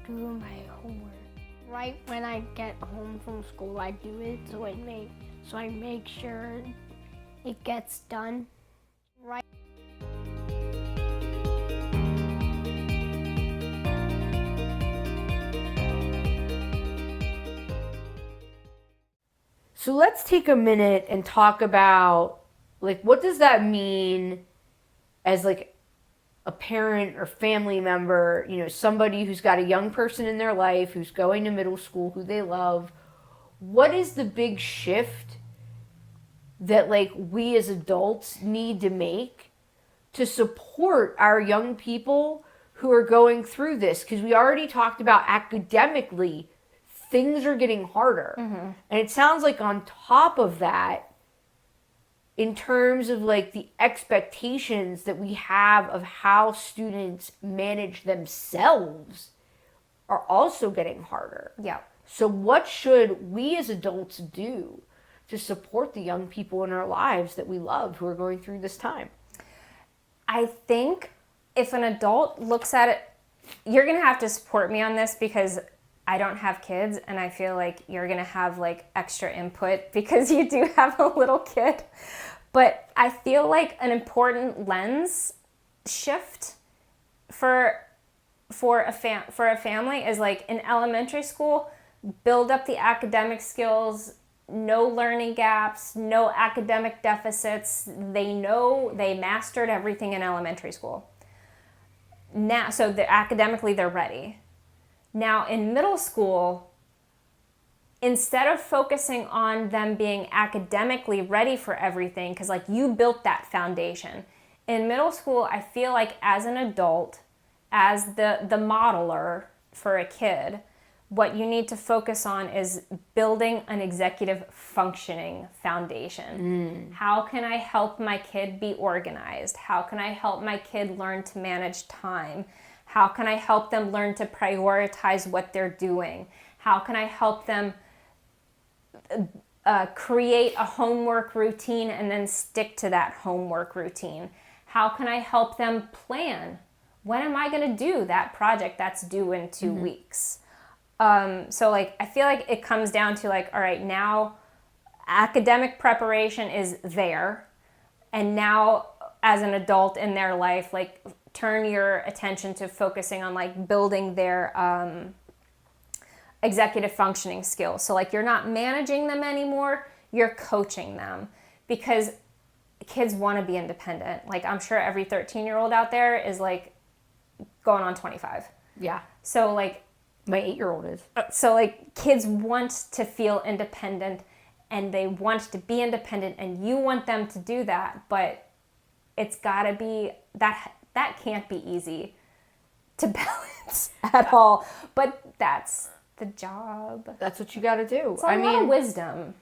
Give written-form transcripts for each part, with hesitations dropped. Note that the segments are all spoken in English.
do my homework. Right when I get home from school, I do it so I make sure it gets done. Right. So let's take a minute and talk about, like, what does that mean as, like, a parent or family member, you know, somebody who's got a young person in their life, who's going to middle school, who they love. What is the big shift that, like, we as adults need to make to support our young people who are going through this? Because we already talked about academically, things are getting harder. Mm-hmm. And it sounds like on top of that, in terms of like the expectations that we have of how students manage themselves are also getting harder. Yeah. So what should we as adults do to support the young people in our lives that we love who are going through this time? I think if an adult looks at it, you're going to have to support me on this because I don't have kids, and I feel like you're going to have like extra input because you do have a little kid. But I feel like an important lens shift for a family is like in elementary school, build up the academic skills, no learning gaps, no academic deficits. They mastered everything in elementary school. Now, so academically they're ready. Now in middle school, instead of focusing on them being academically ready for everything, because like you built that foundation. In middle school, I feel like as an adult, as the modeler for a kid, what you need to focus on is building an executive functioning foundation. How can I help my kid be organized? How can I help my kid learn to manage time? How can I help them learn to prioritize what they're doing? How can I help them create a homework routine and then stick to that homework routine? How can I help them plan? When am I going to do that project that's due in 2 weeks? So like, I feel like it comes down to like, all right, now academic preparation is there. And now as an adult in their life, like turn your attention to focusing on like building their executive functioning skills. So like you're not managing them anymore, you're coaching them because kids want to be independent. Like I'm sure every 13-year-old out there is like going on 25. Yeah. So like my 8-year-old is. So like kids want to feel independent and they want to be independent and you want them to do that, but it's got to be that can't be easy to balance at all. But that's the job. That's what you got to do. It's a lot of wisdom.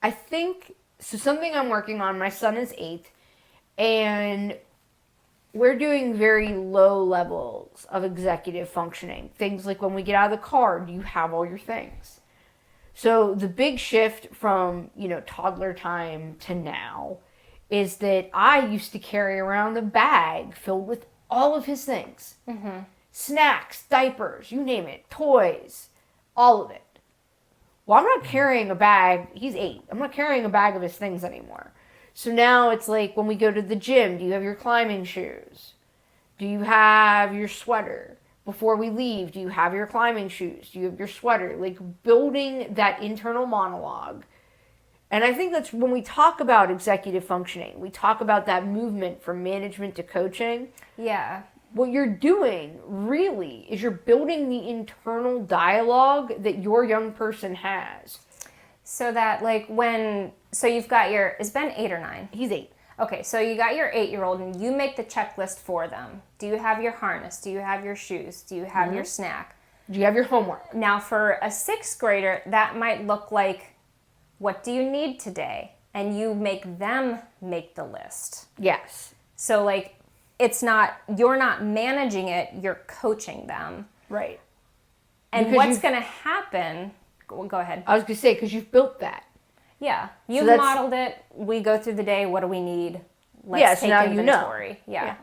I think, so something I'm working on, my son is 8, and we're doing very low levels of executive functioning. Things like when we get out of the car, do you have all your things? So the big shift from, you know, toddler time to now is that I used to carry around a bag filled with all of his things. Mm-hmm. Snacks, diapers, you name it, toys, all of it. Well, I'm not carrying a bag. He's 8. I'm not carrying a bag of his things anymore. So now it's like when we go to the gym, do you have your climbing shoes? Do you have your sweater? Before we leave, do you have your climbing shoes? Do you have your sweater? Like building that internal monologue. And I think that's when we talk about executive functioning, we talk about that movement from management to coaching. Yeah. What you're doing really is you're building the internal dialogue that your young person has. So that like so you've got is Ben 8 or 9? He's 8. Okay, so you got your 8-year-old and you make the checklist for them. Do you have your harness? Do you have your shoes? Do you have your snack? Do you have your homework? Now for a 6th grader, that might look like, what do you need today? And you make them make the list. Yes. So like, you're not managing it, you're coaching them. Right. And because what's going to happen, go ahead. I was going to say, because you've built that. Yeah. You've modeled it. We go through the day. What do we need? Let's take inventory. You know. Yeah.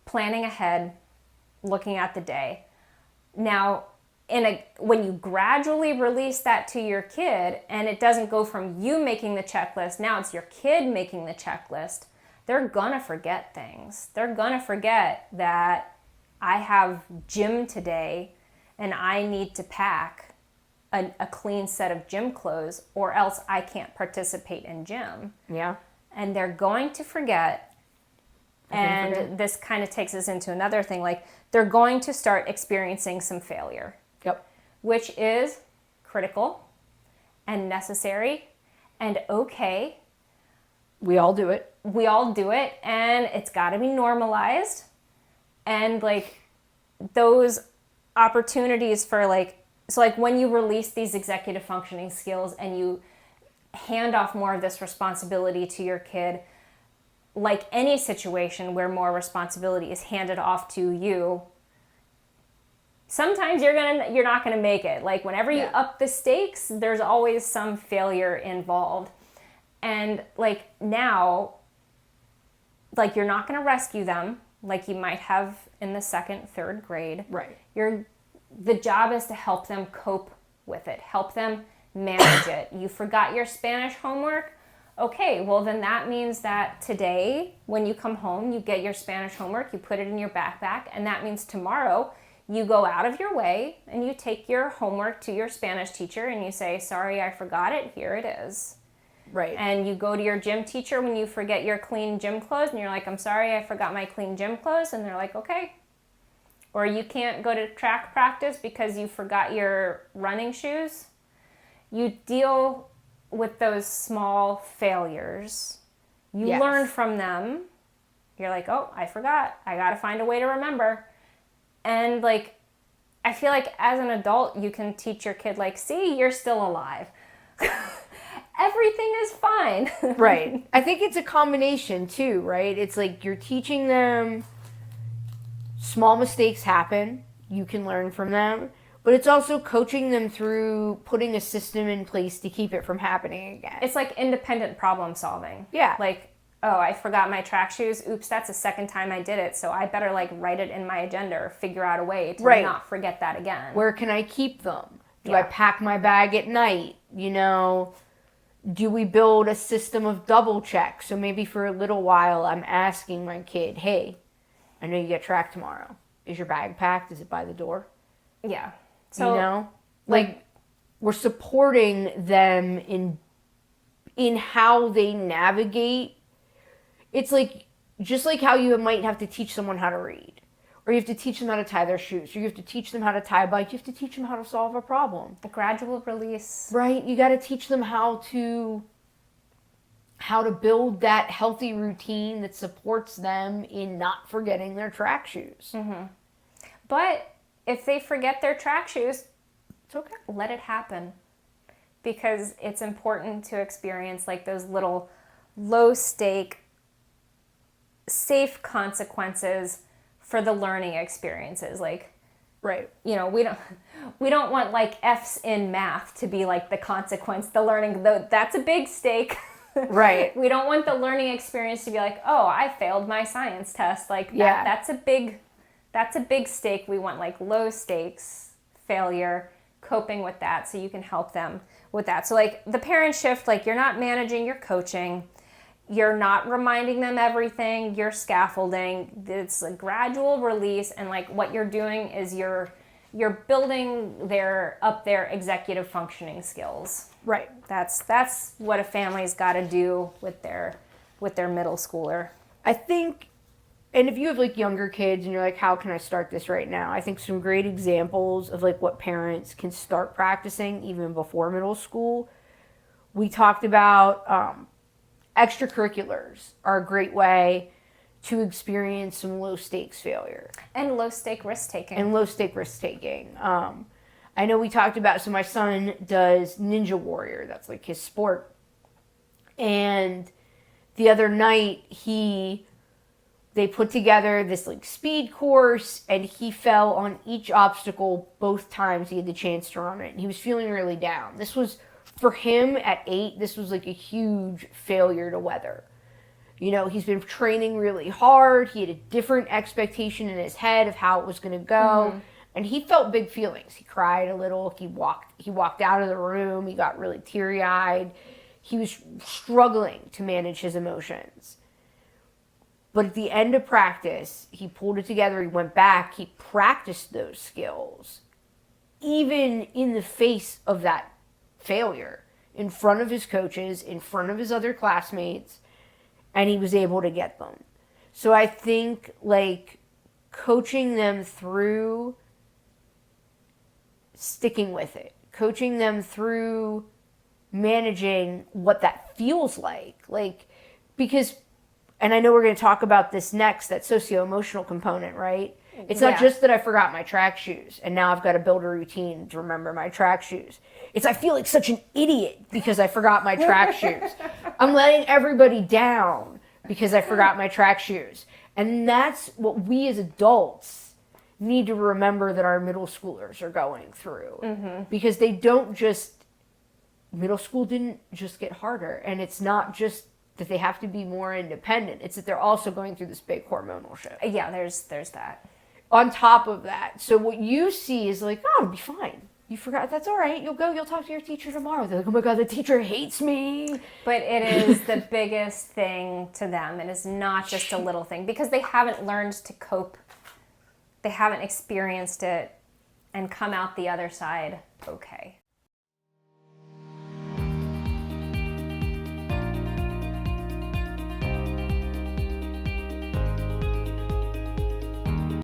Planning ahead, looking at the day. Now, when you gradually release that to your kid, and it doesn't go from you making the checklist, now it's your kid making the checklist, they're gonna forget things. They're gonna forget that I have gym today and I need to pack a clean set of gym clothes, or else I can't participate in gym. Yeah. And they're going to forget. And this kind of takes us into another thing, like they're going to start experiencing some failure. Yep. Which is critical and necessary and okay. We all do it. We all do it, and it's got to be normalized. And like those opportunities for so when you release these executive functioning skills and you hand off more of this responsibility to your kid, like any situation where more responsibility is handed off to you, sometimes you're not gonna make it. Like whenever you up the stakes, there's always some failure involved. And like now, like you're not gonna rescue them like you might have in the 2nd, 3rd grade. Right. The job is to help them cope with it, help them manage it. You forgot your Spanish homework? Okay, well then that means that today when you come home, you get your Spanish homework, you put it in your backpack, and that means tomorrow you go out of your way and you take your homework to your Spanish teacher and you say, sorry, I forgot it, here it is. Right. And you go to your gym teacher when you forget your clean gym clothes and you're like, I'm sorry, I forgot my clean gym clothes. And they're like, okay. Or you can't go to track practice because you forgot your running shoes. You deal with those small failures. You learn from them. You're like, oh, I forgot. I got to find a way to remember. And like, I feel like as an adult, you can teach your kid, like, see, you're still alive. Everything is fine. Right. I think it's a combination too, right? It's like you're teaching them small mistakes happen. You can learn from them. But it's also coaching them through putting a system in place to keep it from happening again. It's like independent problem solving. Yeah. Like, oh, I forgot my track shoes. Oops, that's the 2nd time I did it. So I better like write it in my agenda or figure out a way to not forget that again. Where can I keep them? Do I pack my bag at night? You know, do we build a system of double check? So maybe for a little while I'm asking my kid, hey, I know you get track tomorrow. Is your bag packed? Is it by the door? Yeah. So, you know, like we're supporting them in how they navigate. It's like just like how you might have to teach someone how to read, or you have to teach them how to tie their shoes, or you have to teach them how to tie a bike. You have to teach them how to solve a problem. a gradual release. Right? You got to teach them how to build that healthy routine that supports them in not forgetting their track shoes. Mm-hmm. But if they forget their track shoes, it's okay. Let it happen. Because it's important to experience like those little low stake, safe consequences for the learning experiences. Like, right. You know, we don't want like F's in math to be like the consequence, the learning, that's a big stake. Right. We don't want the learning experience to be like, oh, I failed my science test. Like that's a big stake. We want like low stakes failure, coping with that so you can help them with that. So like the parent shift, like you're not managing, you're coaching. You're not reminding them everything, you're scaffolding. It's a gradual release, and like what you're doing is you're building their executive functioning skills. Right. That's what a family's got to do with their middle schooler. I think, and if you have like younger kids and you're like, how can I start this right now? I think some great examples of like what parents can start practicing even before middle school. We talked about extracurriculars are a great way to experience some low stakes failure. And low stake risk taking. I know we talked about, so my son does Ninja Warrior. That's like his sport. And the other night they put together this like speed course, and he fell on each obstacle both times he had the chance to run it. And he was feeling really down. This was, for him at 8, this was like a huge failure to weather. You know, he's been training really hard. He had a different expectation in his head of how it was going to go. Mm-hmm. And he felt big feelings. He cried a little. He walked out of the room. He got really teary-eyed. He was struggling to manage his emotions. But at the end of practice, he pulled it together. He went back. He practiced those skills, even in the face of that failure, in front of his coaches, in front of his other classmates, and he was able to get them. So I think, like, coaching them through sticking with it, coaching them through managing what that feels like, because, and I know we're going to talk about this next, that socio-emotional component, right? It's not just that I forgot my track shoes and now I've got to build a routine to remember my track shoes. It's I feel like such an idiot because I forgot my track shoes. I'm letting everybody down because I forgot my track shoes. And that's what we as adults need to remember that our middle schoolers are going through. Because they don't just, middle school didn't just get harder. And it's not just that they have to be more independent. It's that they're also going through this big hormonal shift. Yeah, there's that. On top of that, so what you see is like, oh, it'll be fine. You forgot, that's all right. You'll talk to your teacher tomorrow. They're like, oh my God, the teacher hates me. But it is the biggest thing to them. It is not just a little thing because they haven't learned to cope. They haven't experienced it and come out the other side okay.